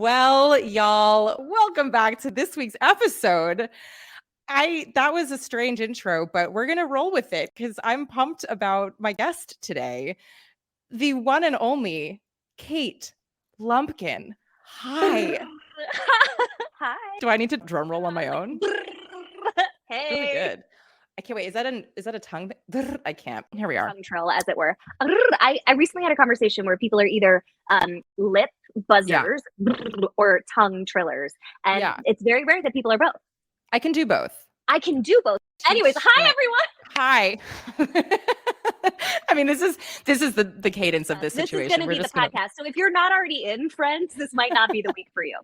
Well, y'all, welcome back to this week's episode. That was a strange intro, but we're going to roll with it because I'm pumped about my guest today, the one and only Kate Lumpkin. Hi. Hi. Do I need to drum roll on my own? Hey. Really good. I can't wait. Is that a tongue? I can't. Here we are. Tongue trill, as it were. I recently had a conversation where people are either lip buzzers or tongue trillers. And it's very rare that people are both. I can do both. I can do both. Anyways, hi everyone. Hi. I mean, this is the cadence of this situation. This is going to be the podcast. So if you're not already in, friends, this might not be the week for you.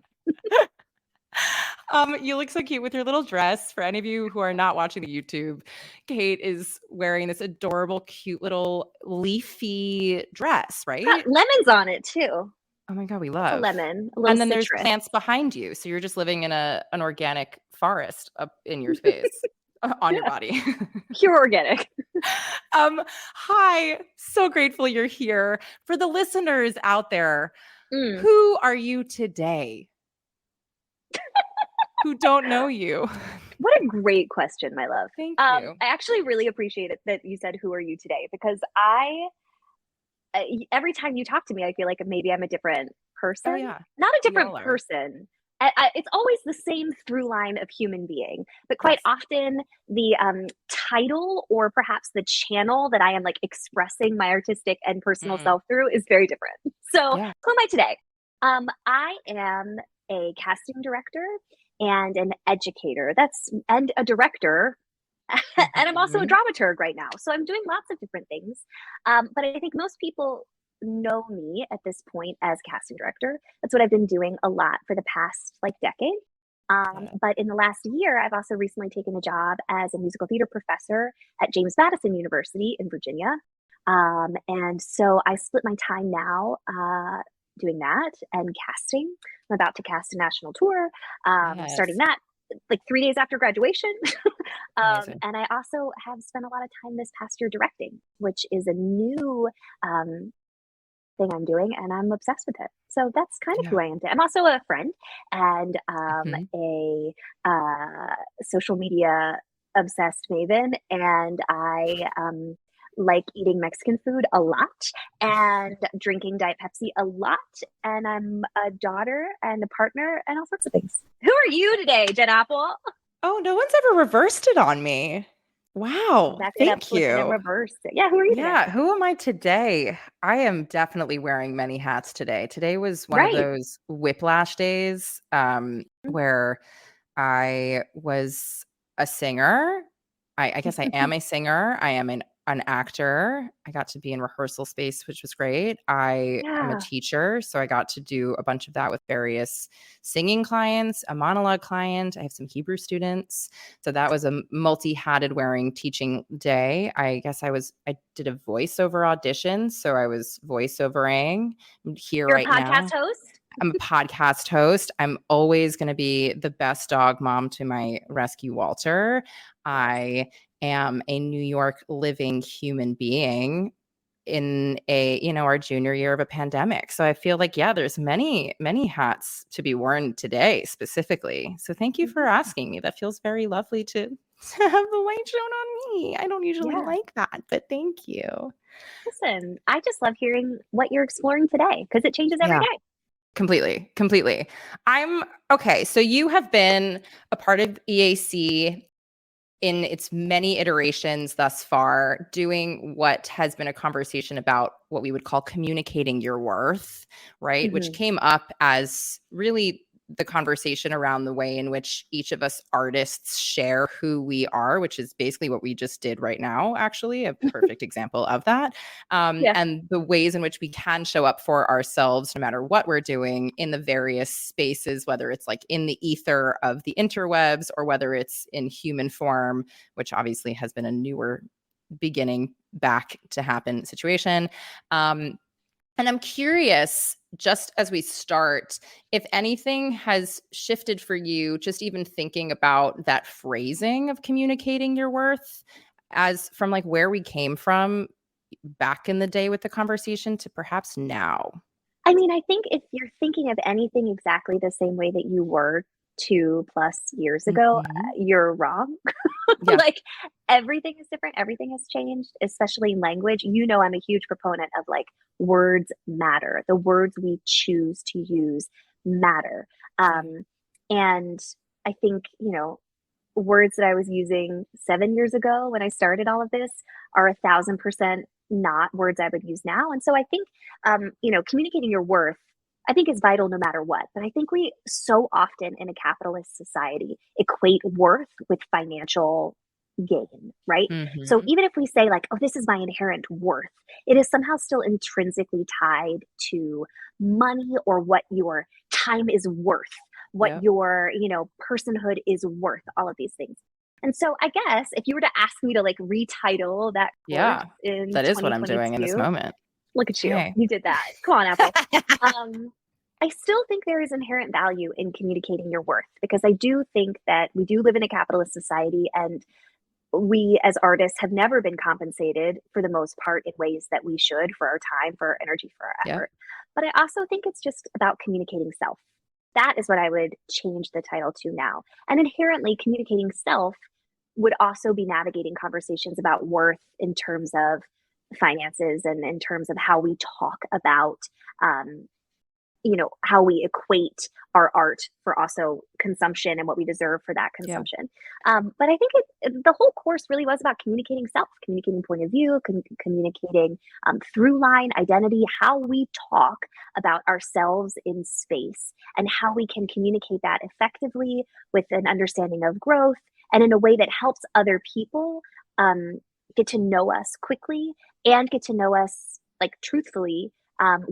You look so cute with your little dress. For any of you who are not watching the YouTube, Kate is wearing this adorable, cute little leafy dress, right? Got lemons on it too. Oh my God, we love a lemon. A and then citrus. There's plants behind you, so you're just living in an organic forest up in your space. On your body. Pure organic. Hi, so grateful you're here. For the listeners out there, who are you today? Who don't know you? What a great question, my love. Thank you. I actually really appreciate it that you said, who are you today? Because every time you talk to me, I feel like maybe I'm a different person. Oh, yeah. Not a different person. It's always the same through line of human being, but quite often the title or perhaps the channel that I am like expressing my artistic and personal self through is very different. So who am I today? I am a casting director and an educator. And a director. And I'm also a dramaturg right now. So I'm doing lots of different things. But I think most people know me at this point as casting director. That's what I've been doing a lot for the past decade. But in the last year, I've also recently taken a job as a musical theater professor at James Madison University in Virginia. And so I split my time now doing that and casting. I'm about to cast a national tour, starting that like 3 days after graduation. And I also have spent a lot of time this past year directing, which is a new thing I'm doing, and I'm obsessed with it. So that's kind of who I am today. I'm also a friend and a social media obsessed maven, and I like eating Mexican food a lot and drinking Diet Pepsi a lot. And I'm a daughter and a partner and all sorts of things. Who are you today, Jen Apple? Oh, no one's ever reversed it on me. Wow. Thank you. And reverse it. Yeah. Who are you today? Yeah. Who am I today? I am definitely wearing many hats today. Today was one of those whiplash days where I was a singer. I guess I am a singer. I am an actor. I got to be in rehearsal space, which was great. I am a teacher, so I got to do a bunch of that with various singing clients, a monologue client. I have some Hebrew students. So that was a multi-hatted wearing teaching day. I guess I did a voiceover audition, so I was voiceovering here right now. You're a podcast host? I'm a podcast host. I'm always going to be the best dog mom to my rescue Walter. I am a New York living human being in our junior year of a pandemic. So I feel like, there's many, many hats to be worn today specifically. So thank you for asking me. That feels very lovely to have the light shown on me. I don't usually like that, but thank you. Listen, I just love hearing what you're exploring today because it changes every day. Completely. So you have been a part of EAC in its many iterations thus far, doing what has been a conversation about what we would call communicating your worth, right? Which came up as really the conversation around the way in which each of us artists share who we are, which is basically what we just did right now, actually, a perfect example of that. And the ways in which we can show up for ourselves, no matter what we're doing in the various spaces, whether it's like in the ether of the interwebs or whether it's in human form, which obviously has been a newer beginning back to happen situation. And I'm curious, just as we start, if anything has shifted for you, just even thinking about that phrasing of communicating your worth as from like where we came from back in the day with the conversation to perhaps now. I mean, I think if you're thinking of anything exactly the same way that you were 2+ years ago, Mhm. you're wrong. Yeah. Like everything is different, everything has changed, especially in language. You know, I'm a huge proponent of like words matter. The words we choose to use matter. Yeah. And I think, words that I was using 7 years ago when I started all of this are 1,000% not words I would use now. And so I think, communicating your worth, I think is vital no matter what. But I think we so often in a capitalist society equate worth with financial gain, right? So Mhm. even if we say like, oh, this is my inherent worth, it is somehow still intrinsically tied to money or what your time is worth, what Yep. your, personhood is worth, all of these things. And so I guess if you were to ask me to like retitle that course Yeah. in That is what I'm doing in this 2022, moment. look at you. Hey. You did that. Come on, Apple. I still think there is inherent value in communicating your worth because I do think that we do live in a capitalist society and we as artists have never been compensated for the most part in ways that we should for our time, for our energy, for our Yep. effort. But I also think it's just about communicating self. That is what I would change the title to now. And inherently, communicating self would also be navigating conversations about worth in terms of finances and in terms of how we talk about um, how we equate our art for also consumption and what we deserve for that Yeah. consumption. But I think the whole course really was about communicating self, communicating point of view, communicating through line identity, how we talk about ourselves in space, and how we can communicate that effectively with an understanding of growth and in a way that helps other people um, get to know us quickly and get to know us like truthfully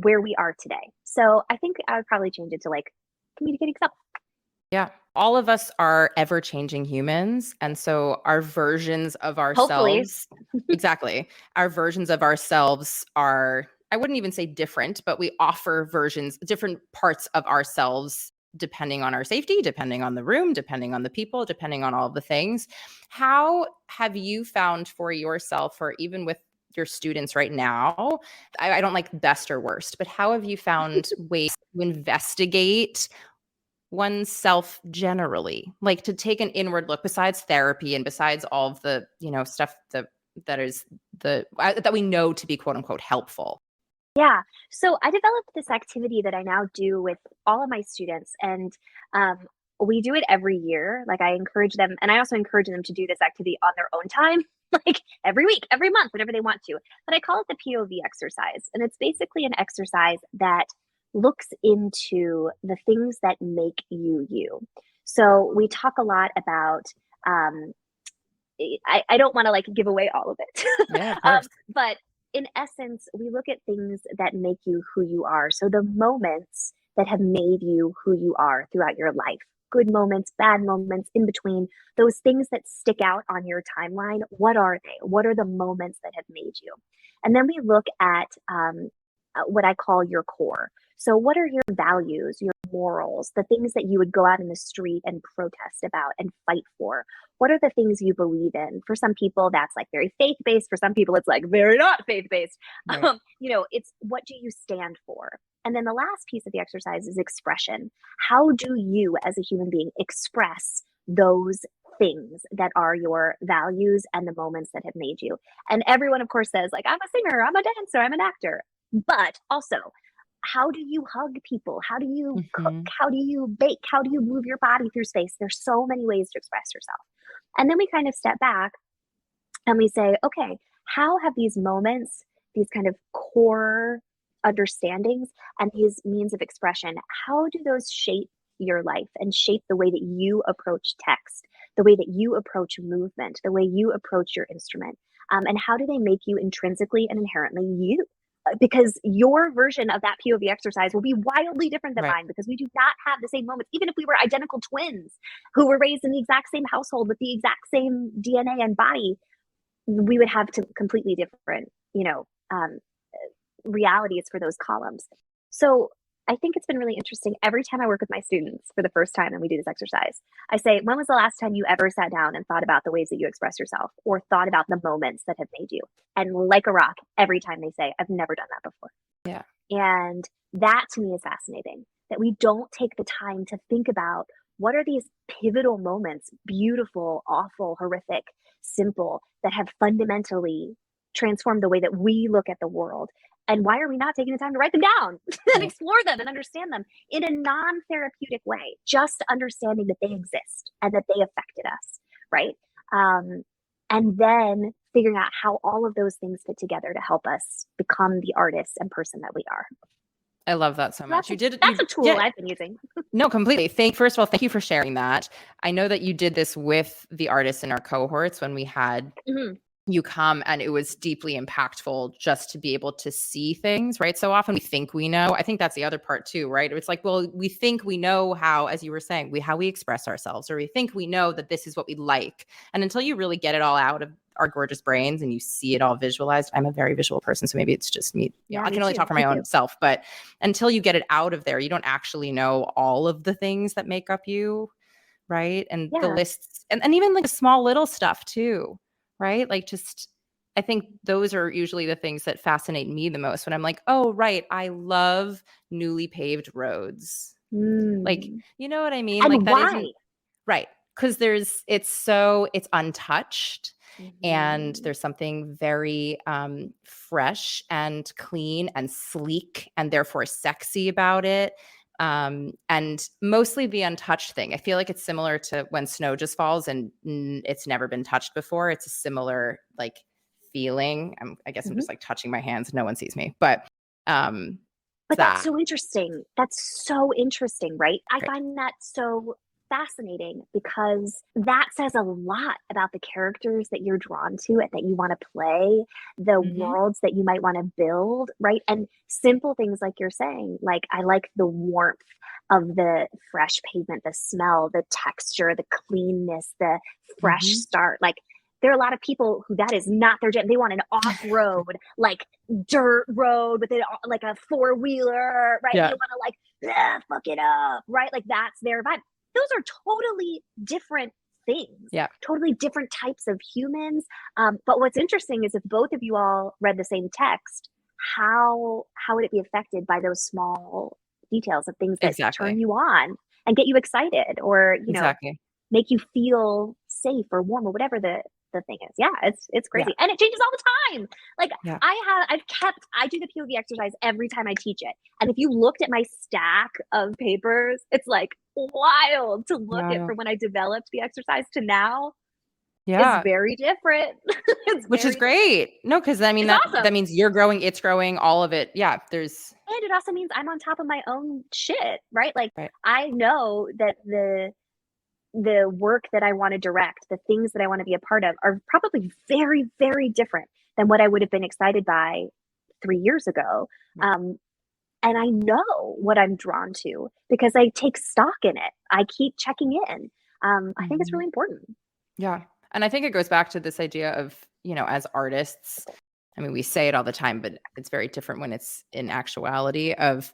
where we are today. So I think I would probably change it to like communicating self. Yeah. All of us are ever changing humans. And so our versions of Hopefully. ourselves, exactly. Our versions of ourselves are, I wouldn't even say different, but we offer versions, different parts of ourselves, depending on our safety, depending on the room, depending on the people, depending on all the things. How have you found for yourself, or even with your students right now? I don't like best or worst, but how have you found ways to investigate oneself generally, like to take an inward look besides therapy and besides all of the stuff that is that we know to be quote unquote helpful? Yeah. So I developed this activity that I now do with all of my students, and um, we do it every year. Like I encourage them, and I also encourage them to do this activity on their own time, like every week, every month, whenever they want to. But I call it the POV exercise, and it's basically an exercise that looks into the things that make you you. So we talk a lot about. Um, I don't want to like give away all of it. Yeah, of course. But in essence, we look at things that make you who you are. So the moments that have made you who you are throughout your life, good moments, bad moments, in between, those things that stick out on your timeline, what are they? What are the moments that have made you? And then we look at what I call your core. So, what are your values, your morals, the things that you would go out in the street and protest about and fight for? What are the things you believe in? For some people, that's like very faith based. For some people, it's like very not faith based. Right. It's what do you stand for? And then the last piece of the exercise is expression. How do you, as a human being, express those things that are your values and the moments that have made you? And everyone, of course, says, like, I'm a singer, I'm a dancer, I'm an actor. But also, how do you hug people? How do you cook? Hmm. How do you bake? How do you move your body through space? There's so many ways to express yourself. And then we kind of step back and we say, okay, how have these moments, these kind of core understandings and these means of expression, how do those shape your life and shape the way that you approach text, the way that you approach movement, the way you approach your instrument? And how do they make you intrinsically and inherently you? Because your version of that POV exercise will be wildly different than Right. mine because we do not have the same moments, even if we were identical twins who were raised in the exact same household with the exact same DNA and body, we would have to completely different, realities for those columns. So I think it's been really interesting. Every time I work with my students for the first time and we do this exercise, I say, when was the last time you ever sat down and thought about the ways that you express yourself or thought about the moments that have made you? And like a rock, every time they say, I've never done that before. Yeah. And that to me is fascinating, that we don't take the time to think about what are these pivotal moments, beautiful, awful, horrific, simple, that have fundamentally transformed the way that we look at the world. And why are we not taking the time to write them down and Yeah. explore them and understand them in a non-therapeutic way, just understanding that they exist and that they affected us, right? Um, and then figuring out how all of those things fit together to help us become the artists and person that we are. I love that so much. That's a tool I've been using. No, completely. First of all, thank you for sharing that. I know that you did this with the artists in our cohorts when we had you come, and it was deeply impactful just to be able to see things, right? So often we think we know. I think that's the other part too, right? It's like, well, we think we know how, as you were saying, how we express ourselves, or we think we know that this is what we like. And until you really get it all out of our gorgeous brains and you see it all visualized, I'm a very visual person, so maybe it's just me. Yeah, I can only talk for my own self, but until you get it out of there, you don't actually know all of the things that make up you, right? And the lists, and even like the small little stuff too, right? Like just, I think those are usually the things that fascinate me the most when I'm like, oh, right, I love newly paved roads. Like, you know what I mean? And like that why? isn't right. Because it's untouched. And there's something very fresh and clean and sleek and therefore sexy about it. And mostly the untouched thing. I feel like it's similar to when snow just falls and it's never been touched before. It's a similar like feeling. I guess I'm just like touching my hands. No one sees me, but that's so interesting. That's so interesting, right? I find that so fascinating because that says a lot about the characters that you're drawn to and that you want to play, the worlds that you might want to build, right? And simple things like you're saying, like I like the warmth of the fresh pavement, the smell, the texture, the cleanness, the fresh start. Like there are a lot of people who that is not their jam. They want an off-road, like dirt road with it, like a four-wheeler, right? Yeah. They want to like fuck it up, right? Like that's their vibe. Those are totally different things. Yeah. Totally different types of humans. But what's interesting is if both of you all read the same text, how would it be affected by those small details of things that turn you on and get you excited, or you know, make you feel safe or warm or whatever the thing is. Yeah, it's crazy. And it changes all the time. Like I do the POV exercise every time I teach it. And if you looked at my stack of papers, it's like wild to look at from when I developed the exercise to now. It's very different. Which is great. No, because I mean that means you're growing, it's growing, all of it. Yeah, and it also means I'm on top of my own shit, right? Like I know that the work that I want to direct, the things that I want to be a part of are probably very, very different than what I would have been excited by 3 years ago. And I know what I'm drawn to because I take stock in it. I keep checking in. I think it's really important. Yeah. And I think it goes back to this idea of, you know, as artists, I mean, we say it all the time, but it's very different when it's in actuality of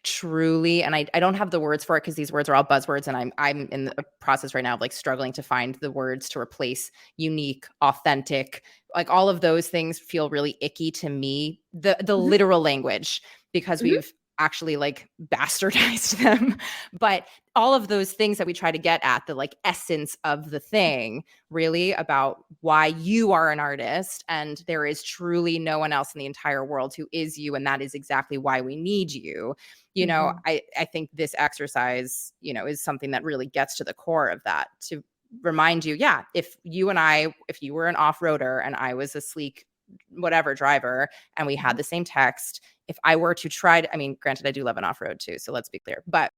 truly, and I don't have the words for it because these words are all buzzwords, and I'm in the process right now of like struggling to find the words to replace unique, authentic, like all of those things feel really icky to me. The literal language, because we've actually like bastardized them, but all of those things that we try to get at, the like essence of the thing, really about why you are an artist and there is truly no one else in the entire world who is you, and that is exactly why we need you. You know, I think this exercise, you know, is something that really gets to the core of that, to remind you, if you were an off-roader and I was a sleek whatever driver and we had the same text, if I were to try to, I mean, granted, I do love an off-road too, so let's be clear, but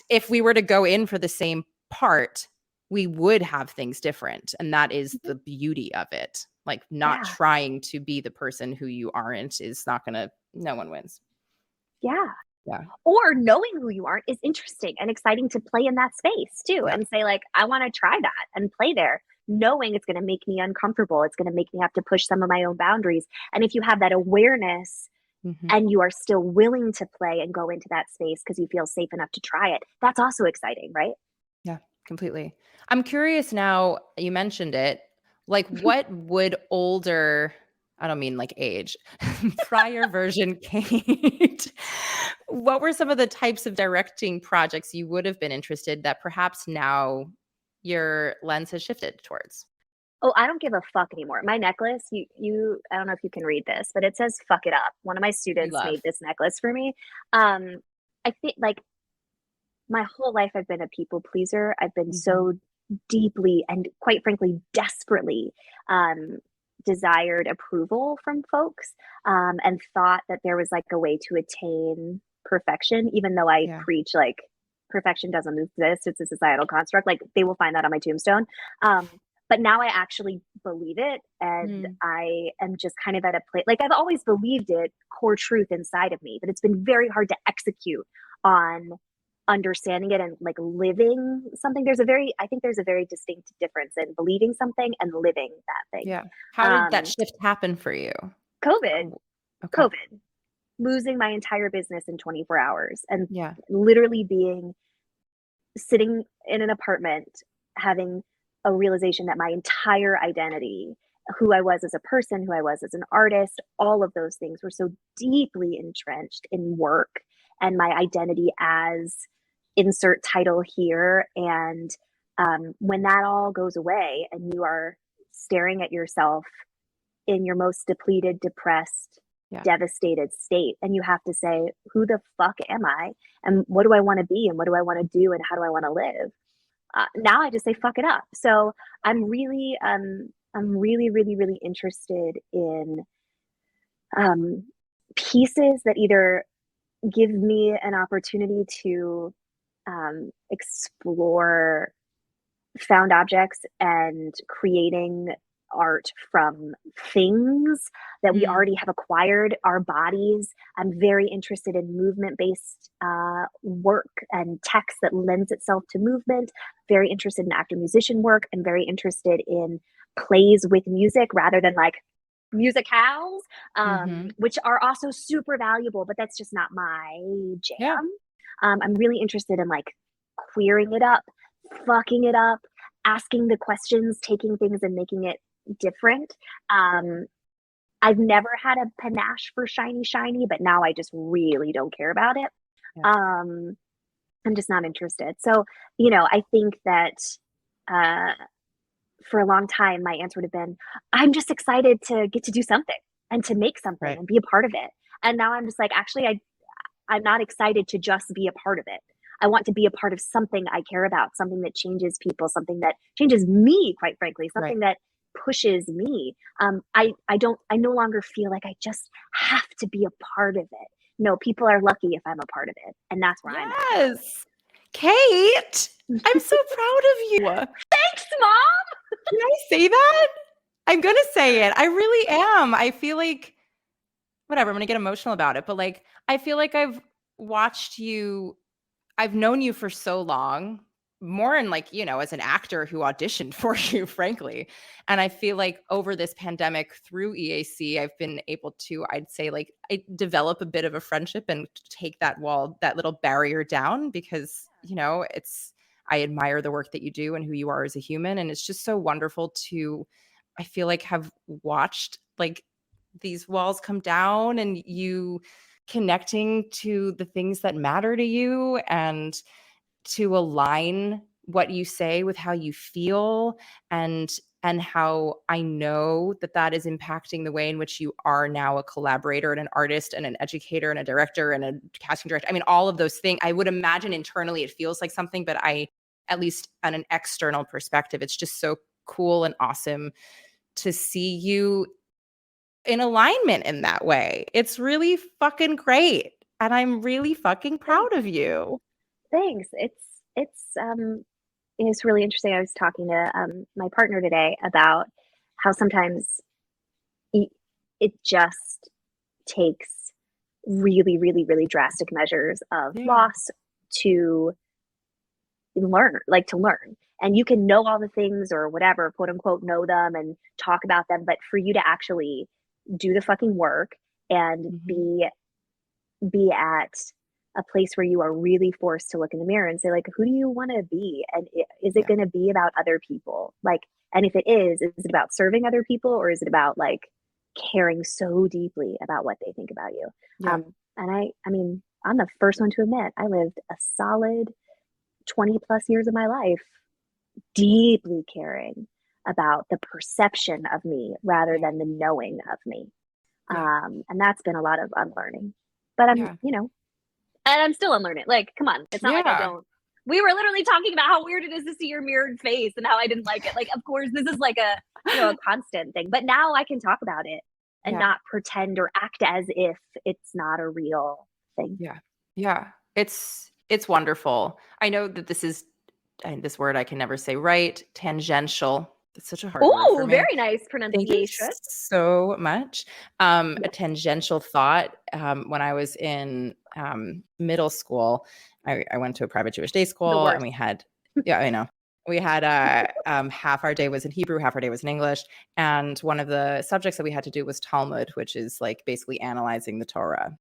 if we were to go in for the same part, we would have things different. And that is the beauty of it. Like not trying to be the person who you aren't is not gonna, no one wins. Yeah. Or knowing who you aren't is interesting and exciting to play in that space too. And say like, I want to try that and play there, knowing it's going to make me uncomfortable. It's going to make me have to push some of my own boundaries. And if you have that awareness and you are still willing to play and go into that space because you feel safe enough to try it, that's also exciting, right? Yeah, completely. I'm curious now, you mentioned it, like what would older I don't mean like age, prior version Kate, what were some of the types of directing projects you would have been interested that perhaps now your lens has shifted towards? Oh, I don't give a fuck anymore. My necklace, I don't know if you can read this, but it says "fuck it up." One of my We students love. made this necklace for me. I think like my whole life I've been a people pleaser. I've been Mhm. so deeply and quite frankly desperately um, desired approval from folks, and thought that there was like a way to attain perfection, even though I Yeah. preach like perfection doesn't exist. It's a societal construct. Like they will find that on my tombstone. But now I actually believe it, and Mm. I am just kind of at a place like I've always believed it, core truth inside of me, but it's been very hard to execute on understanding it and like living something. I think there's a very distinct difference in believing something and living that thing. Yeah. How did that Um, shift happen for you? COVID, Oh, okay. COVID, losing my entire business in 24 hours and Yeah. literally being sitting in an apartment having a realization that my entire identity, who I was as a person, who I was as an artist, all of those things were so deeply entrenched in work and my identity as insert title here. And when that all goes away and you are staring at yourself in your most depleted, depressed, Yeah. devastated state, and you have to say, who the fuck am I? And what do I want to be? And what do I want to do? And how do I want to live? Now I just say, fuck it up. So I'm really, really, really interested in um, pieces that either give me an opportunity to explore found objects and creating art from things that we Mm. already have acquired, our bodies. I'm very interested in movement based work and text that lends itself to movement. Very interested in actor musician work. I'm very interested in plays with music rather than like musicals, Mhm. which are also super valuable, but that's just not my Yeah. jam. I'm really interested in like queering it up, fucking it up, asking the questions, taking things and making it different. Um, I've never had a panache for shiny, shiny, but now I just really don't care about it. Yeah. Um, I'm just not interested. So, you know, I think that uh, for a long time, my answer would have been, I'm just excited to get to do something and to make something Right. and be a part of it. And now I'm just like, actually, I'm not excited to just be a part of it. I want to be a part of something I care about, something that changes people, something that changes me, quite frankly, Right. something that pushes me. I no longer feel like I just have to be a part of it. No, people are lucky if I'm a part of it. And that's where I'm at now. Yes. Kate, I'm so proud of you. Thanks, Mom. Can I say that? I'm gonna say it. I really am. I feel like whatever, I'm gonna get emotional about it, but like I feel like watched you I've known you for so long, more in like, as an actor who auditioned for you, frankly. And I feel like over this pandemic through EAC, I've been able to, I'd say, like, I develop a bit of a friendship and take that wall, that little barrier down because, I admire the work that you do and who you are as a human. And it's just so wonderful to, I feel like, have watched like these walls come down and you connecting to the things that matter to you and to align what you say with how you feel and how I know that that is impacting the way in which you are now a collaborator and an artist and an educator and a director and a casting director. I mean, all of those things. I would imagine internally it feels like something, but at least on an external perspective, it's just so cool and awesome to see you in alignment in that way. It's really fucking great. And I'm really fucking proud Thanks. of you. Thanks. It's really interesting. I was talking to my partner today about how sometimes it, it just takes really, really, really drastic measures of Yeah. loss to learn. And you can know all the things or whatever, quote unquote, know them and talk about them. But for you to actually do the fucking work and Mhm. be at a place where you are really forced to look in the mirror and say, like, who do you want to be? And is it Yeah. going to be about other people? Like, and if it is it about serving other people or is it about like caring so deeply about what they think about you. Yeah. And I mean, I'm the first one to admit I lived a solid 20 plus years of my life deeply caring about the perception of me rather than the knowing of me. And that's been a lot of unlearning. But Yeah. and I'm still unlearning. Like, come on, it's not like I don't. We were literally talking about how weird it is to see your mirrored face and how I didn't like it. Like, of course, this is like a a constant thing. But now I can talk about it and not pretend or act as if it's not a real thing. Yeah. Yeah. It's wonderful. I know that this word I can never say right. Tangential. It's such a hard word for Ooh, me. very nice Thank pronunciation. you so much. A tangential thought. When I was in middle school, I went to a private Jewish day school, and we had, I know. We had half our day was in Hebrew, half our day was in English. And one of the subjects that we had to do was Talmud, which is like basically analyzing the Torah,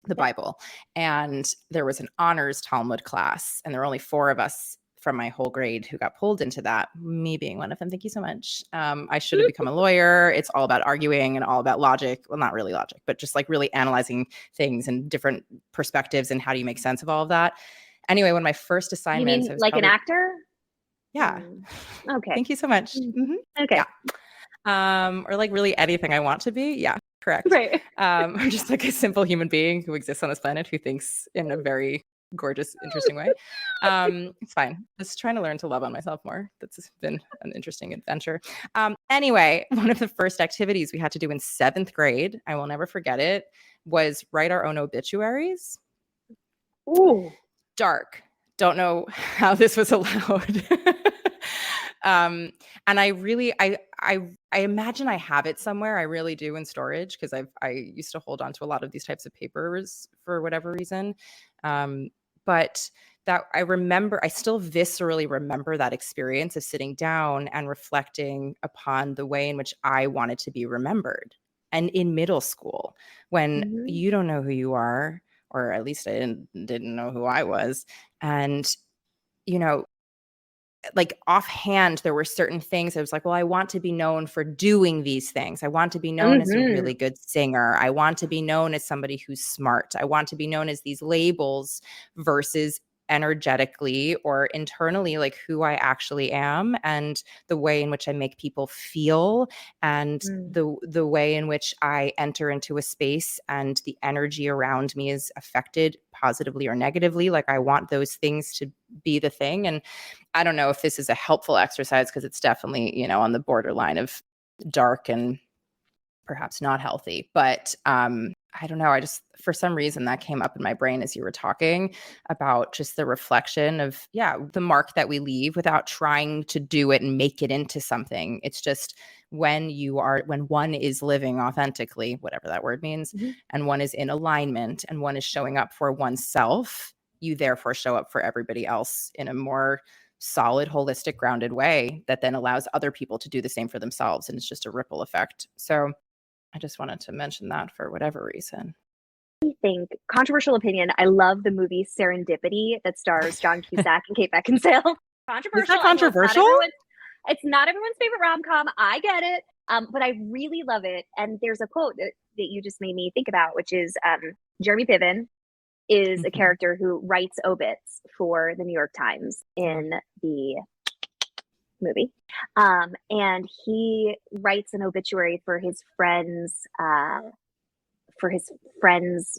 the Bible. And there was an honors Talmud class, and there were only 4 of us from my whole grade who got pulled into that, me being one of them. Thank you so much. I should have become a lawyer. It's all about arguing and all about logic. Well, not really logic, but just like really analyzing things and different perspectives and how do you make sense of all of that. Anyway, one of my first assignments— You mean like an actor? Yeah. Okay. Thank you so much. Okay. Yeah. Or like really anything I want to be. Yeah, correct. Right. Or just like a simple human being who exists on this planet who thinks in a very gorgeous, interesting way. It's fine. Just trying to learn to love on myself more. That's been an interesting adventure. Anyway, one of the first activities we had to do in 7th grade, I will never forget it, was write our own obituaries. Ooh. Dark. Don't know how this was allowed. And I imagine I have it somewhere. I really do, in storage, because I used to hold on to a lot of these types of papers for whatever reason. But that I still viscerally remember that experience of sitting down and reflecting upon the way in which I wanted to be remembered. And in middle school, when you don't know who you are, or at least I didn't know who I was. And, like offhand, there were certain things I was like, well, I want to be known for doing these things. I want to be known as a really good singer. I want to be known as somebody who's smart. I want to be known as these labels versus energetically or internally, like who I actually am and the way in which I make people feel and the way in which I enter into a space and the energy around me is affected positively or negatively. Like I want those things to be the thing. And I don't know if this is a helpful exercise because it's definitely, on the borderline of dark and perhaps not healthy. But I don't know. I just, for some reason, that came up in my brain as you were talking about just the reflection of, the mark that we leave without trying to do it and make it into something. It's just when one is living authentically, whatever that word means, and one is in alignment and one is showing up for oneself, you therefore show up for everybody else in a more solid, holistic, grounded way that then allows other people to do the same for themselves. And it's just a ripple effect. So I just wanted to mention that for whatever reason. I think, controversial opinion, I love the movie Serendipity that stars John Cusack and Kate Beckinsale. Controversial. Is that controversial? It's not everyone's favorite rom-com. I get it. But I really love it. And there's a quote that you just made me think about, which is Jeremy Piven is a character who writes obits for the New York Times in the movie. And he writes an obituary for his friend's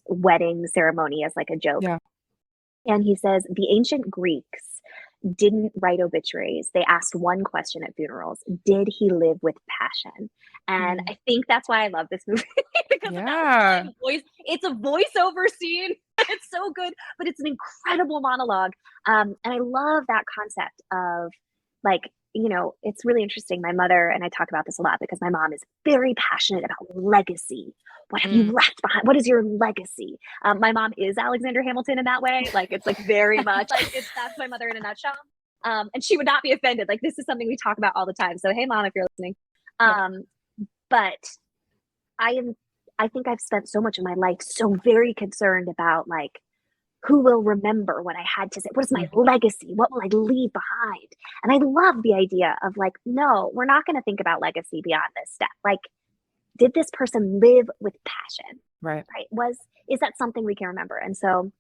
wedding ceremony as like a joke. Yeah. And he says, the ancient Greeks didn't write obituaries. They asked one question at funerals: did he live with passion? And I think that's why I love this movie because of that voice. It's a voiceover scene. It's so good, but it's an incredible monologue. And I love that concept of like, it's really interesting. My mother and I talk about this a lot because my mom is very passionate about legacy. What have you left behind? What is your legacy? My mom is Alexander Hamilton in that way. Like, it's like very much like that's my mother in a nutshell. And she would not be offended. Like, this is something we talk about all the time. So, hey, Mom, if you're listening. But I think I've spent so much of my life so very concerned about like, who will remember what I had to say? What is my legacy? What will I leave behind? And I love the idea of like, no, we're not going to think about legacy beyond this step. Like, did this person live with passion? Right. Is that something we can remember? And so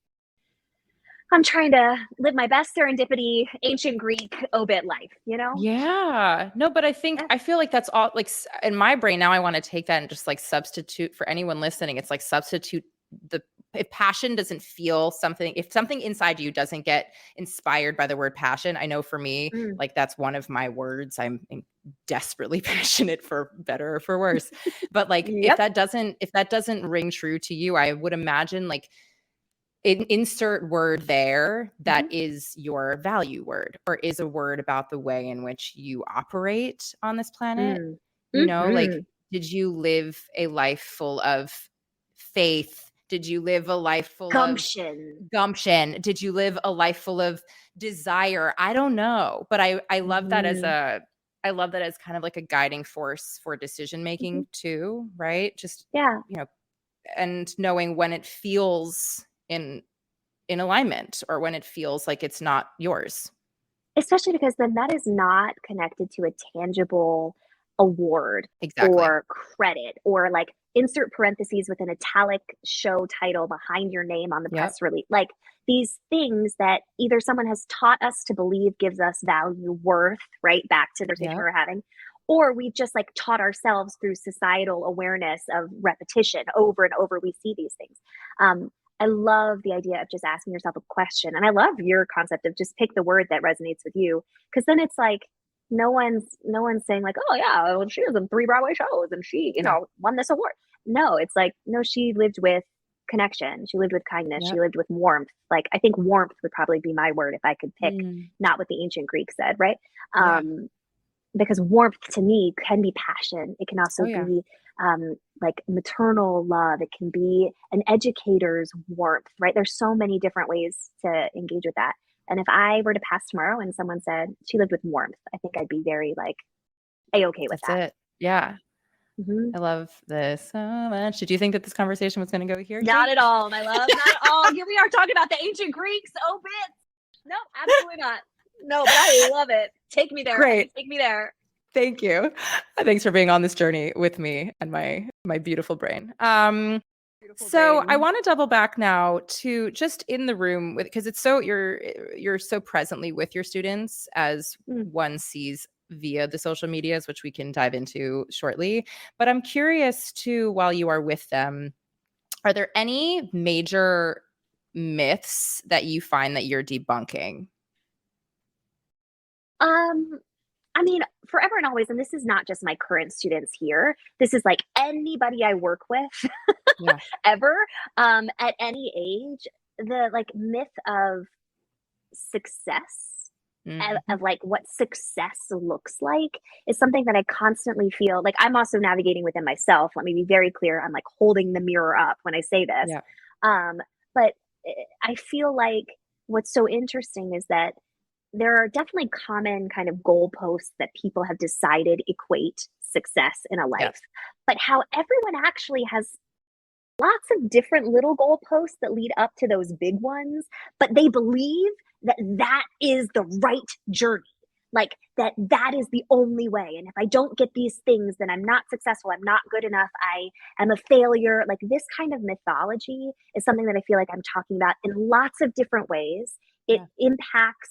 I'm trying to live my best serendipity, ancient Greek obit life, Yeah. No, but I feel like that's all, like, in my brain now, I want to take that and just like substitute for anyone listening. It's like substitute if passion doesn't feel something, if something inside you doesn't get inspired by the word passion, I know for me, like that's one of my words. I'm desperately passionate, for better or for worse. But like, if that doesn't ring true to you, I would imagine like insert word there that is your value word, or is a word about the way in which you operate on this planet. Like, did you live a life full of faith? Did you live a life full of gumption? Did you live a life full of desire? I don't know, but I love that as kind of like a guiding force for decision making too, right? Just and knowing when it feels in alignment, or when it feels like it's not yours. Especially because then that is not connected to a tangible award or credit, or like insert parentheses with an italic show title behind your name on the press release. Like these things that either someone has taught us to believe gives us value, worth, right? Back to the conversation we're having. Or we've just like taught ourselves through societal awareness of repetition over and over. We see these things. I love the idea of just asking yourself a question. And I love your concept of just pick the word that resonates with you. Because then it's like, no one's saying like, oh yeah, well, she was in 3 Broadway shows and she, won this award. No, it's like, no, she lived with connection. She lived with kindness. She lived with warmth. Like, I think warmth would probably be my word if I could pick not what the ancient Greek said, right? Because warmth to me can be passion. It can also be like maternal love. It can be an educator's warmth, right? There's so many different ways to engage with that. And if I were to pass tomorrow and someone said she lived with warmth, I think I'd be very like A-okay with that. That's it. Yeah. I love this so much. Did you think that this conversation was going to go here? Not at all, my love. Not at all. Here we are talking about the ancient Greeks. Oh, bitch. No, absolutely not. No, but I love it. Take me there. Great. Take me there. Thank you. Thanks for being on this journey with me and my beautiful brain. So I want to double back now to just in the room, because it's so you're so presently with your students, as one sees via the social medias, which we can dive into shortly. But I'm curious too, while you are with them, are there any major myths that you find that you're debunking? I mean, forever and always, and this is not just my current students here, this is like anybody I work with ever, at any age, the like myth of success, of like what success looks like, is something that I constantly feel like I'm also navigating within myself. Let me be very clear. I'm like holding the mirror up when I say this. But I feel like what's so interesting is that there are definitely common kind of goalposts that people have decided equate success in a life, but how everyone actually has lots of different little goalposts that lead up to those big ones, but they believe that that is the right journey, like that is the only way. And if I don't get these things, then I'm not successful. I'm not good enough. I am a failure. Like this kind of mythology is something that I feel like I'm talking about in lots of different ways. It impacts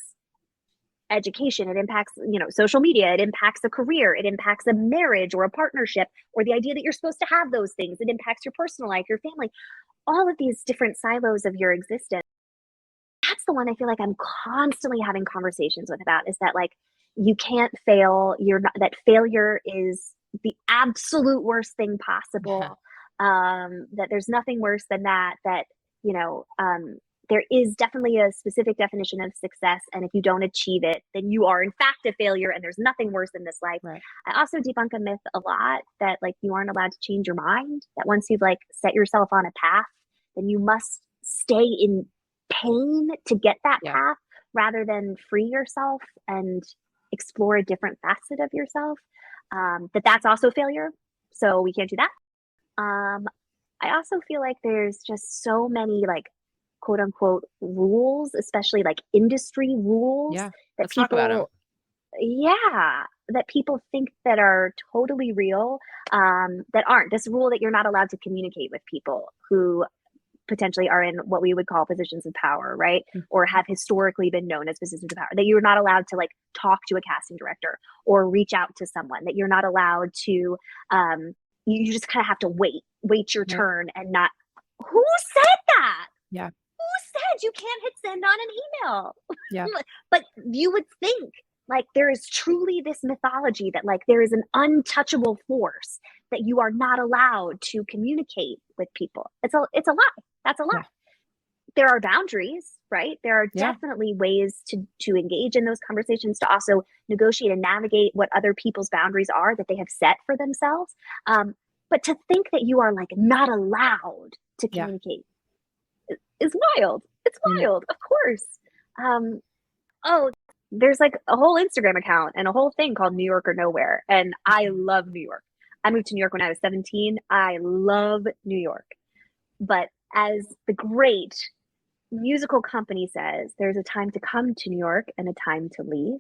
education, it impacts, social media, it impacts a career, it impacts a marriage or a partnership, or the idea that you're supposed to have those things. It impacts your personal life, your family, all of these different silos of your existence. That's the one I feel like I'm constantly having conversations with about, is that like, you can't fail. That failure is the absolute worst thing possible. That there's nothing worse than that, there is definitely a specific definition of success. And if you don't achieve it, then you are in fact a failure, and there's nothing worse in this life. I also debunk a myth a lot that like you aren't allowed to change your mind, that once you've like set yourself on a path, then you must stay in pain to get that path, rather than free yourself and explore a different facet of yourself. That's also failure. So we can't do that. I also feel like there's just so many like quote unquote rules, especially like industry rules, that let's talk about them. that people think that are totally real, that aren't. This rule that you're not allowed to communicate with people who potentially are in what we would call positions of power, right? Or have historically been known as positions of power, that you're not allowed to like talk to a casting director or reach out to someone, that you're not allowed to, you just kind of have to wait your turn and not, who said that? Yeah. Who said you can't hit send on an email? Yeah. But you would think like there is truly this mythology that like there is an untouchable force that you are not allowed to communicate with people. It's a lie. That's a lie. Yeah. There are boundaries, right? There are definitely ways to engage in those conversations, to also negotiate and navigate what other people's boundaries are that they have set for themselves. But to think that you are like not allowed to communicate is wild. It's wild, of course. There's like a whole Instagram account and a whole thing called New York or Nowhere. And I love New York. I moved to New York when I was 17. I love New York. But as the great musical company says, there's a time to come to New York and a time to leave.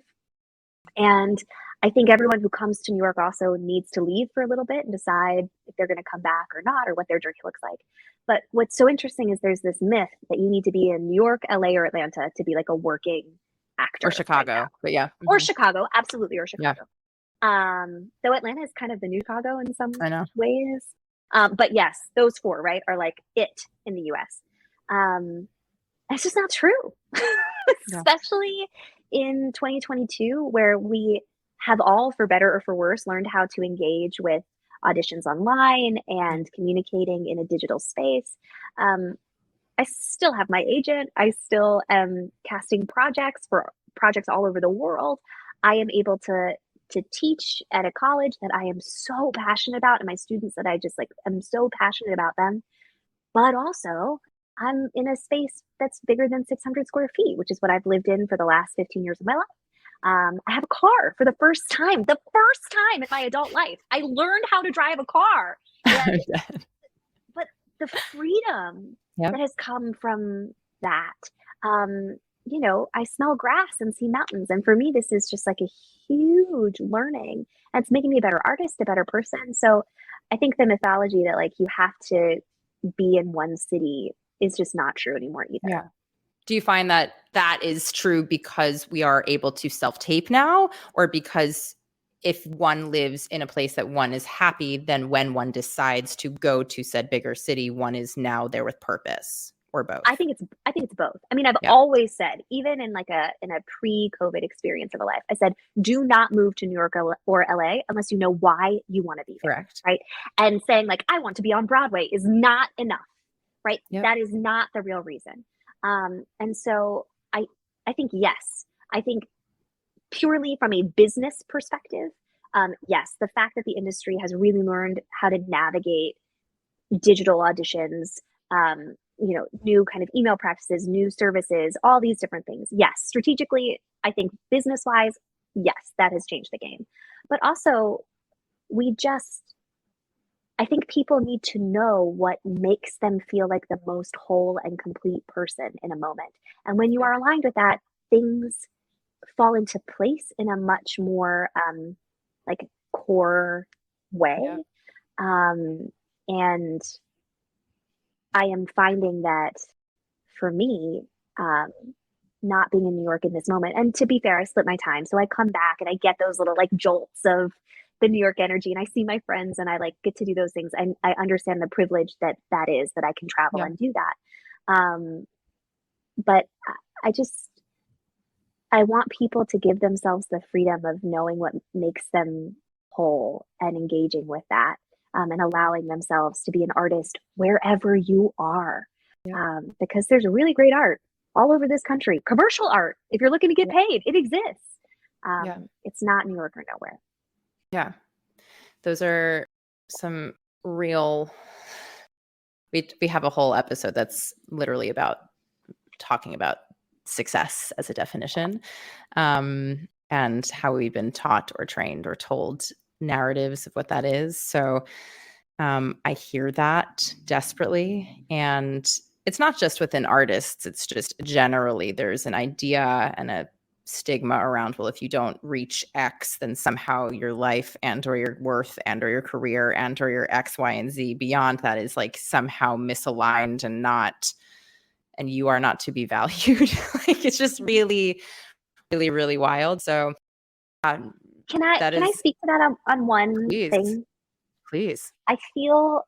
And I think everyone who comes to New York also needs to leave for a little bit and decide if they're going to come back or not, or what their journey looks like. But what's so interesting is there's this myth that you need to be in New York, LA, or Atlanta to be like a working actor. Or Chicago, but Or Chicago, absolutely, or Chicago. Though Atlanta is kind of the new Chicago in some ways. But yes, those four, right, are like it in the US. It's just not true. Especially in 2022, where we have all, for better or for worse, learned how to engage with auditions online and communicating in a digital space. I still have my agent. I still am casting projects for projects all over the world. I am able to teach at a college that I am so passionate about, and my students that I just like, I'm so passionate about them. But also, I'm in a space that's bigger than 600 square feet, which is what I've lived in for the last 15 years of my life. I have a car for the first time in my adult life. I learned how to drive a car. But the freedom that has come from that, I smell grass and see mountains. And for me, this is just like a huge learning. And it's making me a better artist, a better person. So I think the mythology that like you have to be in one city is just not true anymore either. Yeah. Do you find that that is true because we are able to self-tape now, or because if one lives in a place that one is happy, then when one decides to go to said bigger city, one is now there with purpose, or both? I think it's both. I mean, I've always said, even in like a pre-COVID experience of a life, I said, do not move to New York or LA unless you know why you want to be there. Correct. Right. And saying like, I want to be on Broadway is not enough. Right. That is not the real reason. And so I think, yes, I think purely from a business perspective, yes, the fact that the industry has really learned how to navigate digital auditions, new kind of email practices, new services, all these different things. Yes, strategically, I think business-wise, yes, that has changed the game. But also, I think people need to know what makes them feel like the most whole and complete person in a moment. And when you are aligned with that, things fall into place in a much more like core way. And I am finding that for me, not being in New York in this moment, and to be fair, I split my time. So I come back and I get those little like jolts of the New York energy, and I see my friends and I like get to do those things. And I understand the privilege that is, that I can travel and do that. But I want people to give themselves the freedom of knowing what makes them whole and engaging with that, and allowing themselves to be an artist wherever you are. Because there's really great art all over this country. Commercial art, if you're looking to get paid, it exists. It's not New York or Nowhere. Yeah. Those are some real, we have a whole episode that's literally about talking about success as a definition, and how we've been taught or trained or told narratives of what that is. So I hear that desperately. And it's not just within artists, it's just generally there's an idea and a stigma around, well, if you don't reach X, then somehow your life and or your worth and or your career and or your X, Y, and Z beyond that is like somehow misaligned and not, and you are not to be valued. Like it's just really, really, really wild. So can I speak to that on one thing? Please. I feel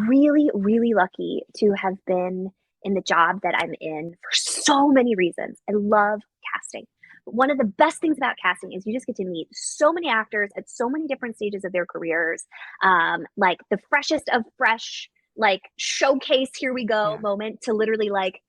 really, really lucky to have been in the job that I'm in for so many reasons. I love casting. But one of the best things about casting is you just get to meet so many actors at so many different stages of their careers. Like the freshest of fresh, like showcase, here we go moment to literally like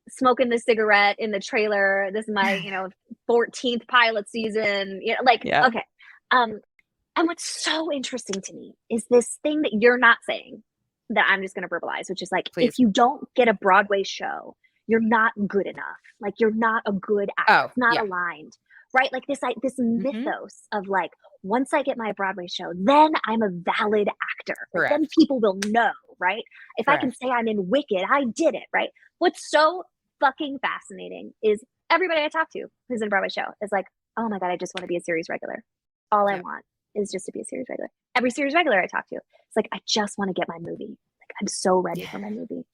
smoking the cigarette in the trailer. This is my, 14th pilot season. Okay. And what's so interesting to me is this thing that you're not saying that I'm just going to verbalize, which is like, if you don't get a Broadway show, you're not good enough. Like you're not a good actor. It's not aligned, right? Like this mythos of like, once I get my Broadway show, then I'm a valid actor. Like, then people will know, right? If I can say I'm in Wicked, I did it, right? What's so fucking fascinating is everybody I talk to who's in a Broadway show is like, oh my God, I just want to be a series regular. All I want is just to be a series regular. Every series regular I talk to, it's like, I just want to get my movie. Like, I'm so ready for my movie.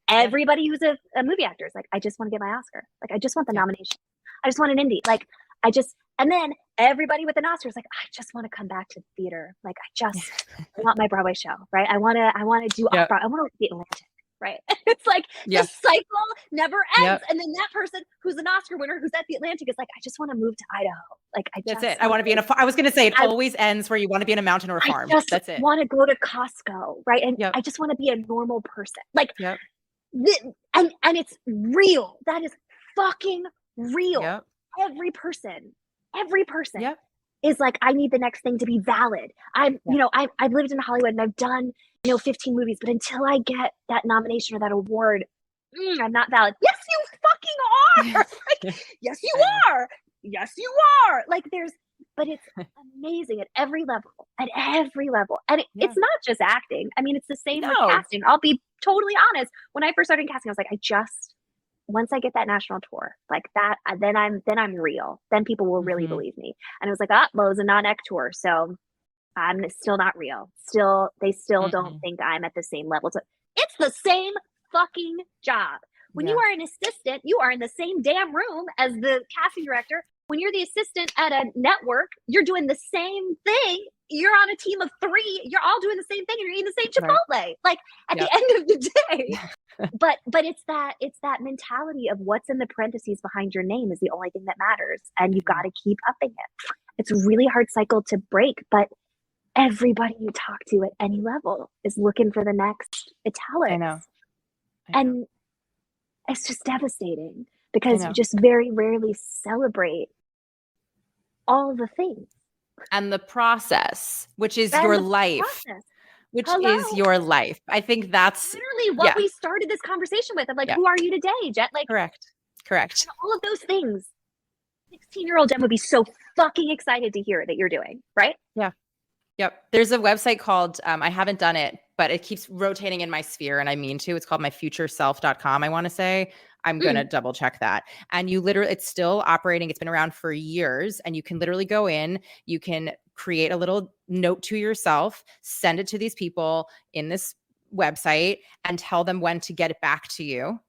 Everybody who's a movie actor is like, I just want to get my Oscar. Like, I just want the nomination. I just want an Indie. Like, and then everybody with an Oscar is like, I just want to come back to the theater. Like, I just want my Broadway show, right? I want to do opera. I want to be Atlantic. Right. It's like the cycle never ends. And then that person who's an Oscar winner who's at the Atlantic is like, I just want to move to Idaho. Like, that's it. I want to be in I was going to say it always ends where you want to be in a mountain or a farm. That's it. I want to go to Costco. Right. And I just want to be a normal person. Like, and it's real. That is fucking real. Every person is like, I need the next thing to be valid. I've lived in Hollywood and I've done, 15 movies, but until I get that nomination or that award, I'm not valid. Yes, you fucking are. Like, yes, you are. Yes, you are. Like but it's amazing at every level. And it's not just acting. I mean, it's the same with casting. I'll be totally honest. When I first started casting, I was like, once I get that national tour, like that, then I'm real. Then people will really believe me. And it was like, Lowe's a non-ec tour. So I'm still not real. They still don't think I'm at the same level. So it's the same fucking job. When you are an assistant, you are in the same damn room as the casting director. When you're the assistant at a network, you're doing the same thing. You're on a team of 3. You're all doing the same thing, and you're eating the same Chipotle. Like at the end of the day. But it's that mentality of what's in the parentheses behind your name is the only thing that matters, and you've got to keep upping it. It's a really hard cycle to break, but everybody you talk to at any level is looking for the next italics. I know. And it's just devastating because you just very rarely celebrate all the things. And the process, which is your life. Is your life. I think that's literally what we started this conversation with. I'm like, who are you today, Jet? Like, correct. And all of those things. 16-year-old Jen would be so fucking excited to hear that you're doing, right? Yeah. Yep. There's a website called, I haven't done it, but it keeps rotating in my sphere and I mean to. It's called myfutureself.com, I want to say. I'm going to double check that. And it's still operating. It's been around for years. And you can literally go in, you can create a little note to yourself, send it to these people in this website and tell them when to get it back to you.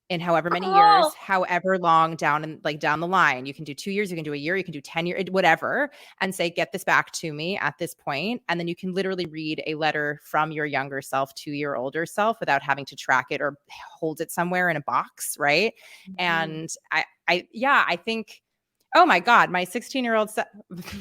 In however many years, however long down the line. You can do 2 years, you can do a year, you can do 10 years, whatever, and say, get this back to me at this point. And then you can literally read a letter from your younger self to your older self without having to track it or hold it somewhere in a box, right? And I think, oh my God, my 16-year-old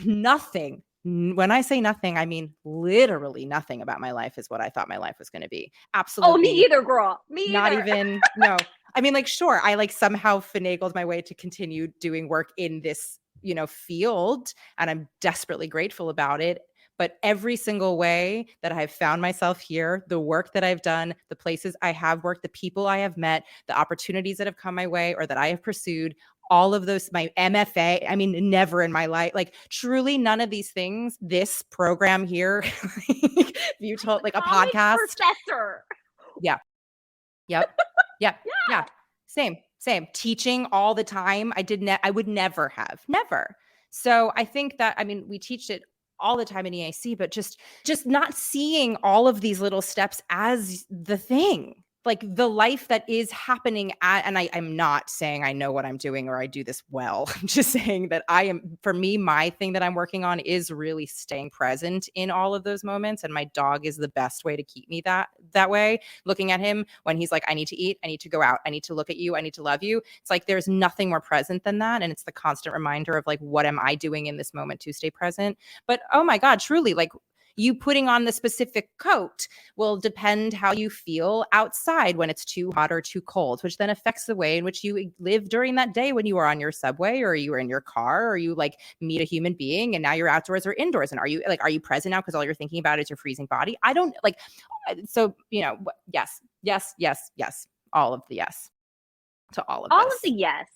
nothing. When I say nothing, I mean literally nothing about my life is what I thought my life was going to be. Absolutely. Oh, me either, girl. Me not either. Even, no. I mean, like, sure, I somehow finagled my way to continue doing work in this, field, and I'm desperately grateful about it. But every single way that I've found myself here, the work that I've done, the places I have worked, the people I have met, the opportunities that have come my way or that I have pursued, all of those, my MFA, I mean, never in my life, like truly none of these things, this program here, you told like a podcast. Professor. Yeah. Yep. Yeah. Same. Same. Teaching all the time. I would never have. Never. So I think that, I mean, we teach it all the time in EAC, but just not seeing all of these little steps as the thing. Like the life that is happening and I'm not saying I know what I'm doing or I do this well. I'm just saying that for me, my thing that I'm working on is really staying present in all of those moments. And my dog is the best way to keep me that way. Looking at him when he's like, I need to eat, I need to go out, I need to look at you, I need to love you. It's like, there's nothing more present than that. And it's the constant reminder of like, what am I doing in this moment to stay present? But oh my God, truly, like, you putting on the specific coat will depend how you feel outside when it's too hot or too cold, which then affects the way in which you live during that day when you are on your subway or you are in your car or you like meet a human being and now you're outdoors or indoors. And are you present now because all you're thinking about is your freezing body? I don't like, so, yes, yes, yes, yes. All of the yes to all of this. All of the yes.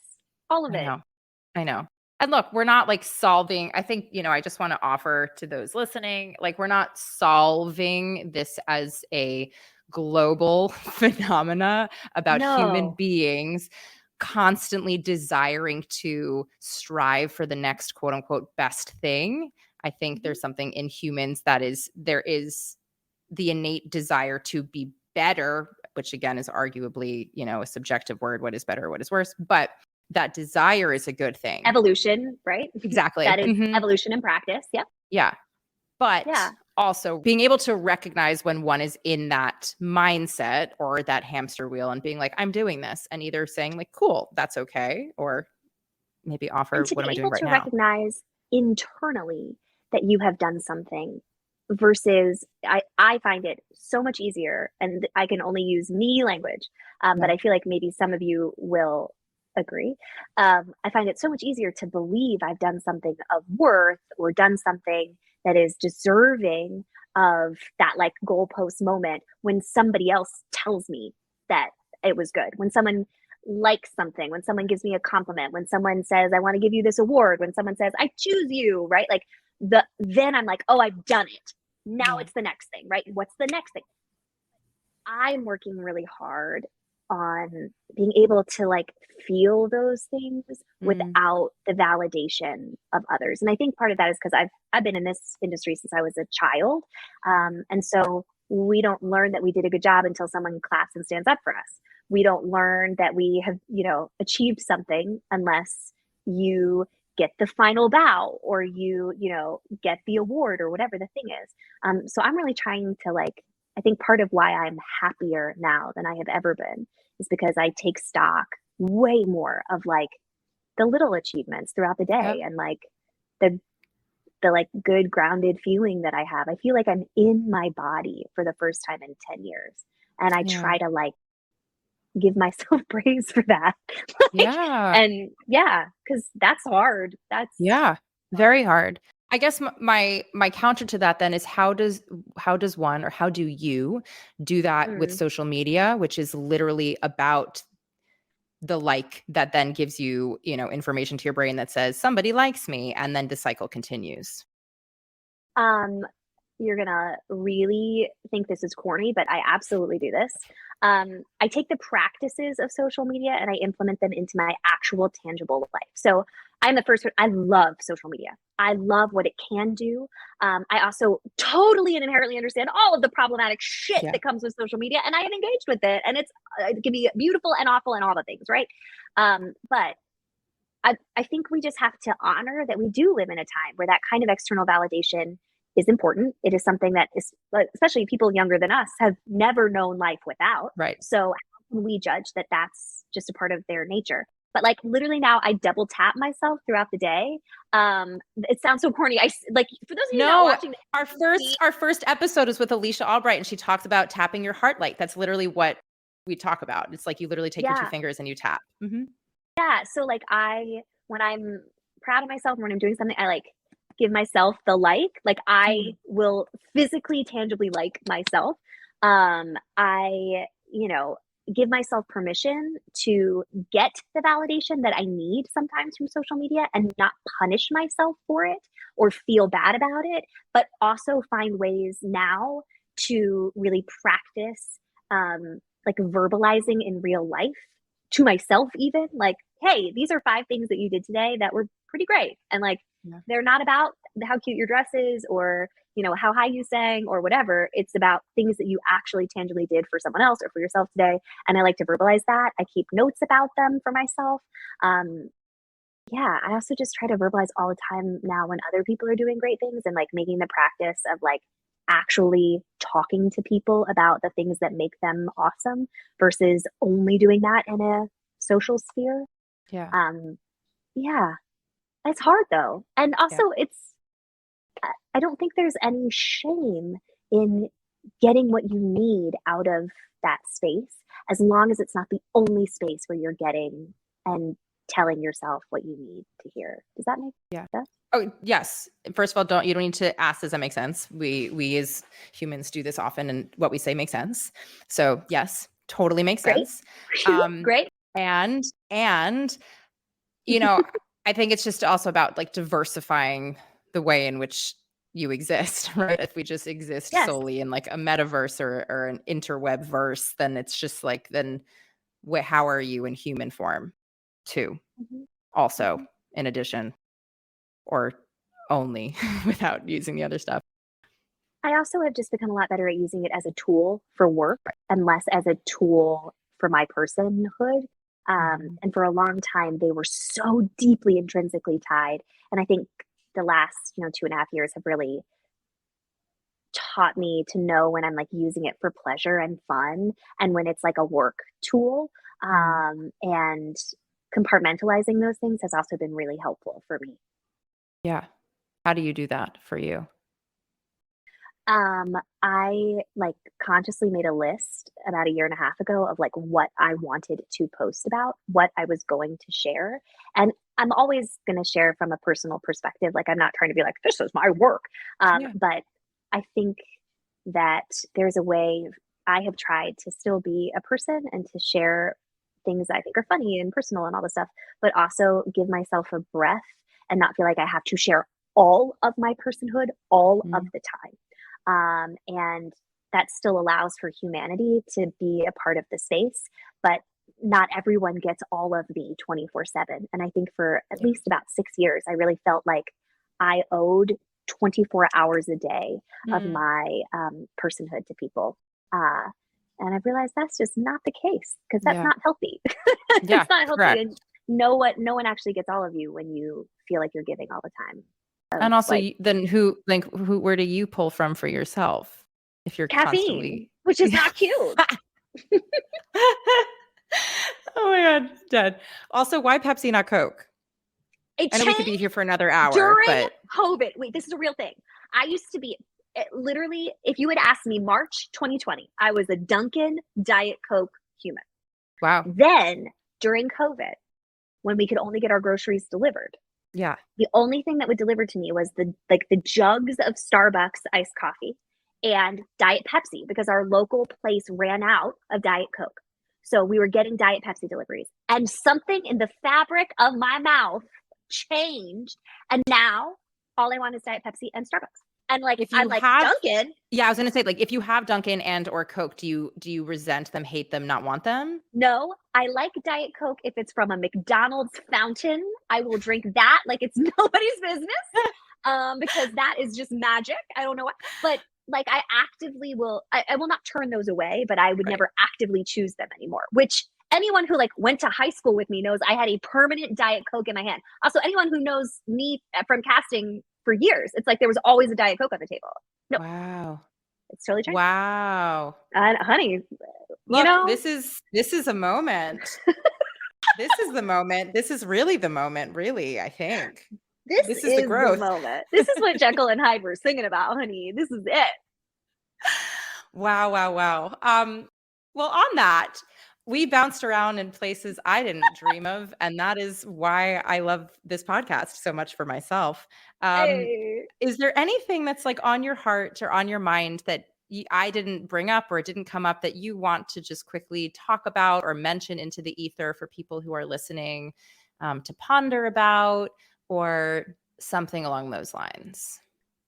All of it. I know. And look, we're not like solving, I think, I just want to offer to those listening, like we're not solving this as a global phenomena about human beings constantly desiring to strive for the next quote unquote best thing. I think there's something in humans there is the innate desire to be better, which again is arguably, a subjective word, what is better, what is worse, but that desire is a good thing. Evolution, right? Exactly. That is evolution in practice. Yep. Yeah. But also being able to recognize when one is in that mindset or that hamster wheel and being like, I'm doing this, and either saying like, cool, that's okay. Or maybe offer, what am I doing right now? To recognize internally that you have done something versus I find it so much easier, and I can only use me language, but I feel like maybe some of you will agree. I find it so much easier to believe I've done something of worth or done something that is deserving of that like goalpost moment when somebody else tells me that it was good, when someone likes something, when someone gives me a compliment, when someone says, I want to give you this award, when someone says, I choose you, right? Like then I'm like, oh, I've done it. Now it's the next thing, right? What's the next thing? I'm working really hard on being able to like feel those things without the validation of others. And I think part of that is because I've been in this industry since I was a child. And so we don't learn that we did a good job until someone claps and stands up for us. We don't learn that we have, achieved something unless you get the final bow or you get the award or whatever the thing is. So I'm really trying to like, I think part of why I'm happier now than I have ever been is because I take stock way more of like the little achievements throughout the day and like the like good grounded feeling that I have. I feel like I'm in my body for the first time in 10 years. And I try to like give myself praise for that. And because that's hard. That's very hard. I guess my counter to that then is how does one, or how do you do that with social media, which is literally about the like that then gives you, information to your brain that says somebody likes me, and then the cycle continues. You're gonna really think this is corny, but I absolutely do this. I take the practices of social media and I implement them into my actual tangible life. So I'm the first one. I love social media. I love what it can do. I also totally and inherently understand all of the problematic shit that comes with social media, and I have engaged with it, and it can be beautiful and awful and all the things, right? But I think we just have to honor that we do live in a time where that kind of external validation is important. It is something that is, especially people younger than us, have never known life without. Right. So how can we judge that that's just a part of their nature? But like literally now I double tap myself throughout the day. It sounds so corny. I like, for those of you not watching our first episode is with Alicia Albright, and she talks about tapping your heart light. That's literally what we talk about. It's like you literally take your two fingers and you tap. Yeah. So like when I'm proud of myself, when I'm doing something, I like give myself the like I will physically, tangibly like myself. I, give myself permission to get the validation that I need sometimes from social media and not punish myself for it or feel bad about it, but also find ways now to really practice, like verbalizing in real life to myself even, like, hey, these are 5 things that you did today that were pretty great. And like, they're not about how cute your dress is or, how high you sang or whatever. It's about things that you actually tangibly did for someone else or for yourself today. And I like to verbalize that. I keep notes about them for myself. Yeah, I also just try to verbalize all the time now when other people are doing great things and like making the practice of like actually talking to people about the things that make them awesome versus only doing that in a social sphere. Yeah. Yeah, it's hard though. And Yeah. also I don't think there's any shame in getting what you need out of that space as long as it's not the only space where you're getting and telling yourself what you need to hear. Does that make sense? Oh, yes. First of all, you don't need to ask, does that make sense? We as humans do this often, and what we say makes sense. So yes, totally makes Great. sense. Great. And I think it's just also about like diversifying the way in which you exist, right? If we just exist solely in like a metaverse or an interweb verse, then it's just like, then how are you in human form too? Also, in addition, or only without using the other stuff. I also have just become a lot better at using it as a tool for work and less as a tool for my personhood. And for a long time, they were so deeply intrinsically tied. And I think the last, 2.5 years have really taught me to know when I'm like using it for pleasure and fun and when it's like a work tool. And compartmentalizing those things has also been really helpful for me. Yeah. How do you do that for you? I like consciously made a list about 1.5 years ago of like what I wanted to post about, what I was going to share. And I'm always going to share from a personal perspective. Like I'm not trying to be like, this is my work. But I think that there's a way I have tried to still be a person and to share things that I think are funny and personal and all this stuff, but also give myself a breath and not feel like I have to share all of my personhood all of the time. And that still allows for humanity to be a part of the space, but not everyone gets all of me 24/7. And I think for at least about 6 years, I really felt like I owed 24 hours a day of my personhood to people. And I've realized that's just not the case because that's not healthy. It's not healthy. Correct. And no one actually gets all of you when you feel like you're giving all the time. And also, then where do you pull from for yourself if you're caffeine, constantly, which is not cute. Oh my God, dead. Also, why Pepsi, not Coke? I know we could be here for another hour. During but COVID, wait, this is a real thing. I used to be literally, if you had asked me March 2020, I was a Dunkin' Diet Coke human. Wow. Then during COVID, when we could only get our groceries delivered, the only thing that would deliver to me was the jugs of Starbucks iced coffee and Diet Pepsi because our local place ran out of Diet Coke. So we were getting Diet Pepsi deliveries, and something in the fabric of my mouth changed, and now all I want is Diet Pepsi and Starbucks. And like, if I like Dunkin'. Yeah, I was gonna say, like, if you have Dunkin' and or Coke, do you resent them, hate them, not want them? No, I like Diet Coke if it's from a McDonald's fountain. I will drink that like it's nobody's business, because that is just magic. I don't know what, but like I actively will. I will not turn those away, but I would never actively choose them anymore. Which anyone who like went to high school with me knows I had a permanent Diet Coke in my hand. Also, anyone who knows me from casting for years, it's like there was always a Diet Coke on the table. No. Wow. It's totally changed. Wow. Honey, look, this is a moment. This is the moment. This is really the moment, really, I think. This is the growth. The moment. This is what Jekyll and Hyde were singing about, honey. This is it. Wow. Well, on that, we bounced around in places I didn't dream of, and that is why I love this podcast so much for myself. Is there anything that's like on your heart or on your mind that I didn't bring up or it didn't come up that you want to just quickly talk about or mention into the ether for people who are listening to ponder about, or something along those lines?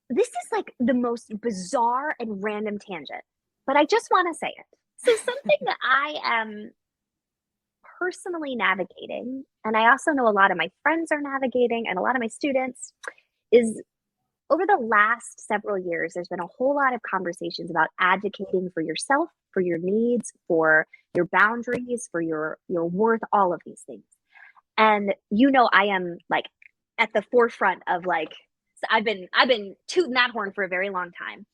This is like the most bizarre and random tangent, but I just want to say it. So something that I am personally navigating, and I also know a lot of my friends are navigating and a lot of my students, is over the last several years, there's been a whole lot of conversations about advocating for yourself, for your needs, for your boundaries, for your worth, all of these things. And I am like at the forefront of like, so I've been tooting that horn for a very long time.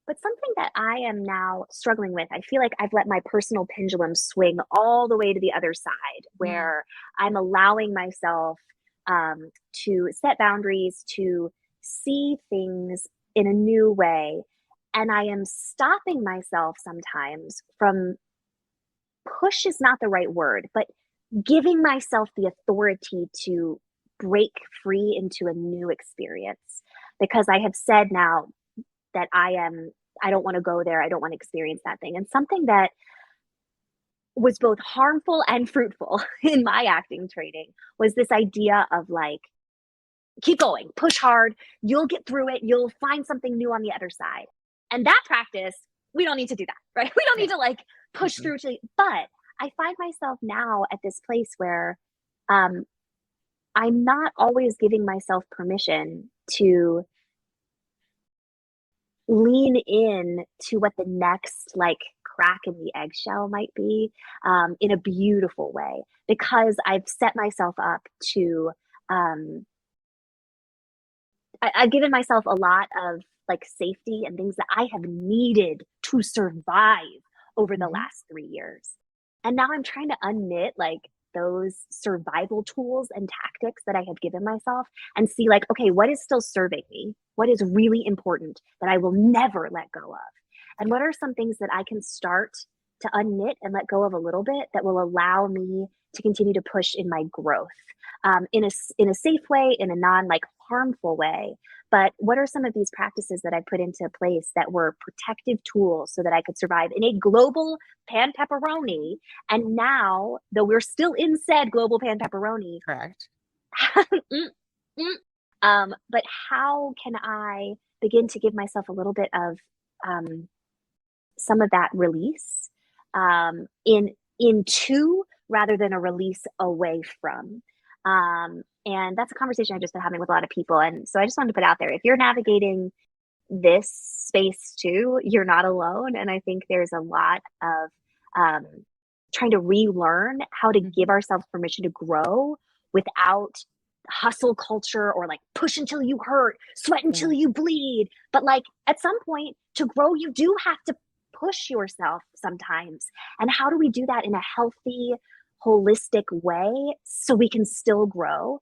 But something that I am now struggling with, I feel like I've let my personal pendulum swing all the way to the other side, where I'm allowing myself to set boundaries, to see things in a new way. And I am stopping myself sometimes from, push is not the right word, but giving myself the authority to break free into a new experience, because I have said now that I don't want to go there. I don't want to experience that thing. And something that was both harmful and fruitful in my acting training was this idea of like, keep going, push hard, you'll get through it, you'll find something new on the other side. And that practice, we don't need to do that, right? We don't need to like push through to, but I find myself now at this place where I'm not always giving myself permission to lean in to what the next like crack in the eggshell might be, in a beautiful way, because I've set myself up to, I've given myself a lot of like safety and things that I have needed to survive over the last 3 years. And now I'm trying to unknit like those survival tools and tactics that I have given myself and see like, okay, what is still serving me? What is really important that I will never let go of? And what are some things that I can start to unknit and let go of a little bit that will allow me to continue to push in my growth, in a safe way, in a non like harmful way. But what are some of these practices that I put into place that were protective tools so that I could survive in a global pan pepperoni? And now, though we're still in said global pan pepperoni, Correct. But how can I begin to give myself a little bit of some of that release, into rather than a release away from? And that's a conversation I've just been having with a lot of people. And so I just wanted to put out there, if you're navigating this space too, you're not alone. And I think there's a lot of trying to relearn how to give ourselves permission to grow without hustle culture or like push until you hurt, sweat until you bleed. But like at some point to grow, you do have to push yourself sometimes. And how do we do that in a healthy, holistic way so we can still grow?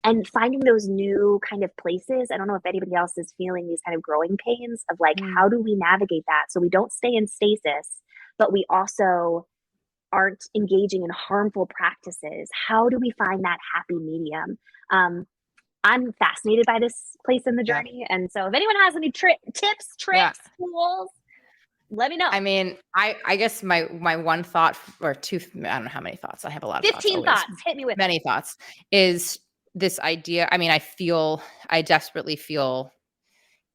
And finding those new kind of places. I don't know if anybody else is feeling these kind of growing pains of like, how do we navigate that so we don't stay in stasis, but we also aren't engaging in harmful practices? How do we find that happy medium? I'm fascinated by this place in the journey. And so if anyone has any tips, tricks, tools, let me know. I mean, I guess my one thought or two, I don't know how many thoughts. I have a lot of 15 thoughts. Hit me with many thoughts. Is this idea, I mean, I desperately feel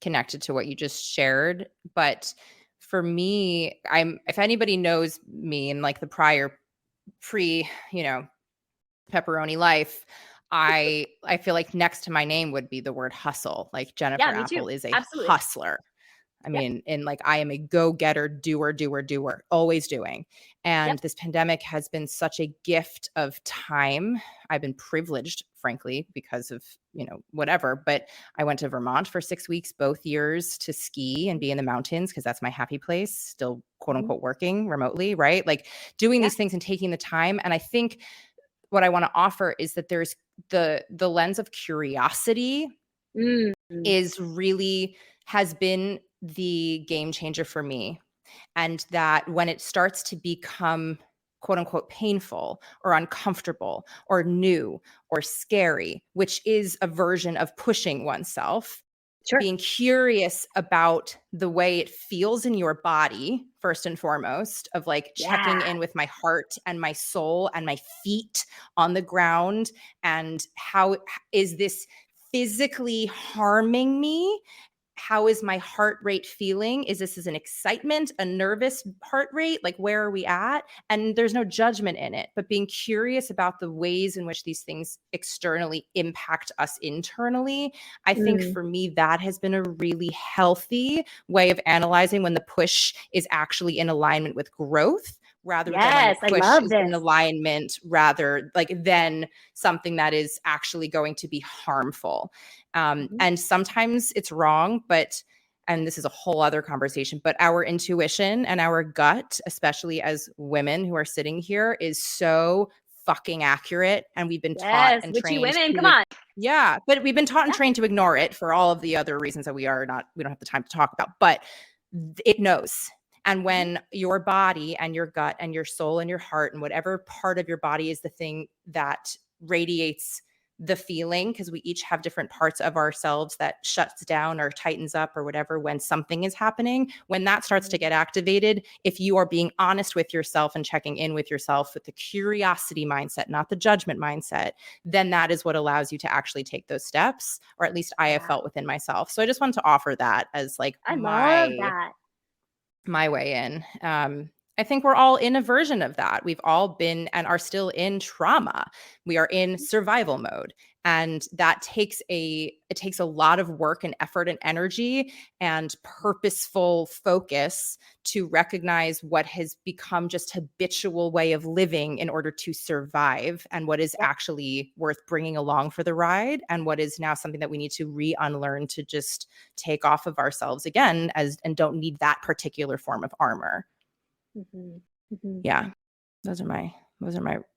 connected to what you just shared. But for me, if anybody knows me in like the pre, pepperoni life, I feel like next to my name would be the word hustle. Like Jennifer Apple is a hustler. I mean, and like I am a go-getter, doer, always doing. And this pandemic has been such a gift of time. I've been privileged, frankly, because of, whatever. But I went to Vermont for 6 weeks, both years, to ski and be in the mountains because that's my happy place, still quote unquote working remotely, right? Like doing these things and taking the time. And I think what I want to offer is that there's the lens of curiosity has been the game changer for me. And that when it starts to become quote unquote painful or uncomfortable or new or scary, which is a version of pushing oneself, being curious about the way it feels in your body, first and foremost, of like checking in with my heart and my soul and my feet on the ground. And how is this physically harming me? how is my heart rate feeling? Is this an excitement, a nervous heart rate? Like, where are we at? And there's no judgment in it, but being curious about the ways in which these things externally impact us internally. I think for me, that has been a really healthy way of analyzing when the push is actually in alignment with growth, rather than when the push is in alignment, rather like than something that is actually going to be harmful. And sometimes it's wrong, and this is a whole other conversation, but our intuition and our gut, especially as women who are sitting here, is so fucking accurate. And we've been taught and trained. Women, come on. Yeah, but we've been taught and trained to ignore it for all of the other reasons that we don't have the time to talk about, but it knows. And when your body and your gut and your soul and your heart and whatever part of your body is the thing that radiates the feeling, because we each have different parts of ourselves that shuts down or tightens up or whatever when something is happening, when that starts to get activated, if you are being honest with yourself and checking in with yourself with the curiosity mindset, not the judgment mindset, then that is what allows you to actually take those steps, or at least I have felt within myself. So I just wanted to offer that as like my way in. I think we're all in a version of that. We've all been and are still in trauma. We are in survival mode. And that takes a lot of work and effort and energy and purposeful focus to recognize what has become just habitual way of living in order to survive, and what is actually worth bringing along for the ride, and what is now something that we need to unlearn to just take off of ourselves again and don't need that particular form of armor. Yeah, those are my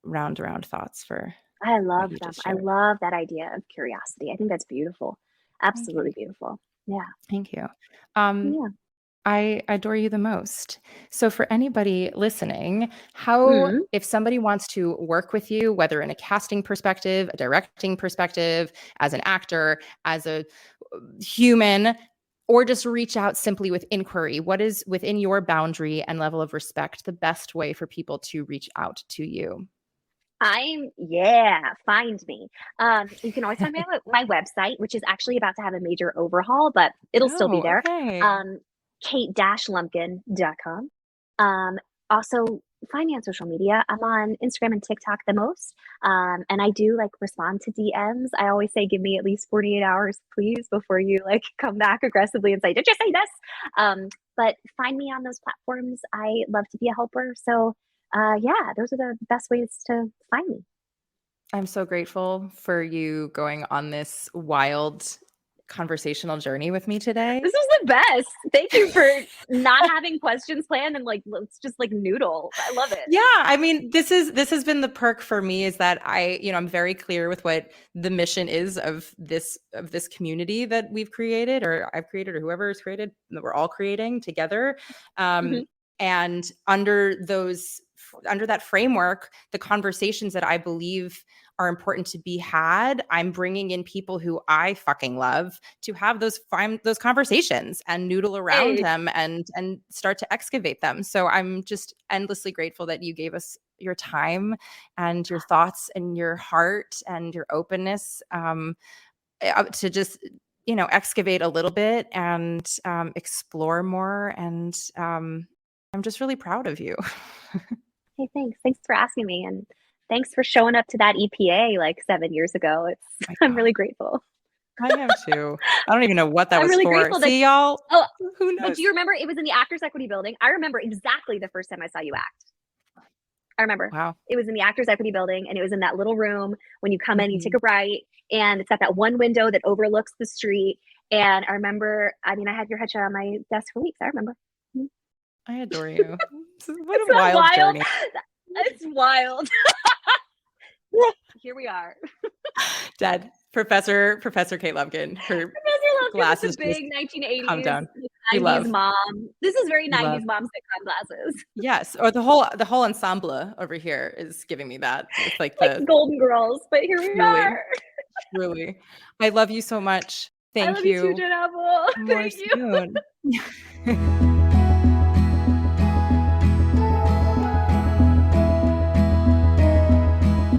round thoughts for. I love them. I love that idea of curiosity. I think that's beautiful. Absolutely beautiful. Yeah. Thank you. I adore you the most. So for anybody listening, if somebody wants to work with you, whether in a casting perspective, a directing perspective, as an actor, as a human, or just reach out simply with inquiry, what is within your boundary and level of respect the best way for people to reach out to you? Find me. You can always find me on my website, which is actually about to have a major overhaul, but it'll still be there. Okay. Kate-Lumpkin.com. Also find me on social media. I'm on Instagram and TikTok the most. And I do like respond to DMs. I always say, give me at least 48 hours, please, before you like come back aggressively and say, did you say this? But find me on those platforms. I love to be a helper. So those are the best ways to find me. I'm so grateful for you going on this wild conversational journey with me today. This was the best. Thank you for not having questions planned and like let's just like noodle. I love it. Yeah, I mean, this has been the perk for me, is that I'm very clear with what the mission is of this community that we've created, or I've created, or whoever has created, that we're all creating together. And under that framework, the conversations that I believe are important to be had, I'm bringing in people who I fucking love to have those conversations and noodle around them and start to excavate them. So I'm just endlessly grateful that you gave us your time and your thoughts and your heart and your openness to just excavate a little bit and explore more. And I'm just really proud of you. Hey, thanks. Thanks for asking me. And thanks for showing up to that EPA like 7 years ago. I'm really grateful. I am too. I don't even know what that was really for. See, y'all? Oh, who knows? But do you remember it was in the Actors Equity Building? I remember exactly the first time I saw you act. I remember. Wow. It was in the Actors Equity Building, and it was in that little room when you come in, you take a right, and it's got that one window that overlooks the street. And I remember, I had your headshot on my desk for weeks. I remember. I adore you. What a wild journey. It's wild. Here we are. Dead. Professor Kate Lumpkin. Her glasses, big 1980s. Calm down. 90s mom. This is very 90s mom sitcom glasses. Yes. Or the whole ensemble over here is giving me that. It's like the Golden Girls, but here we are. Truly. I love you so much. Thank you. I love you too, Jen Apple. Thank you. More soon.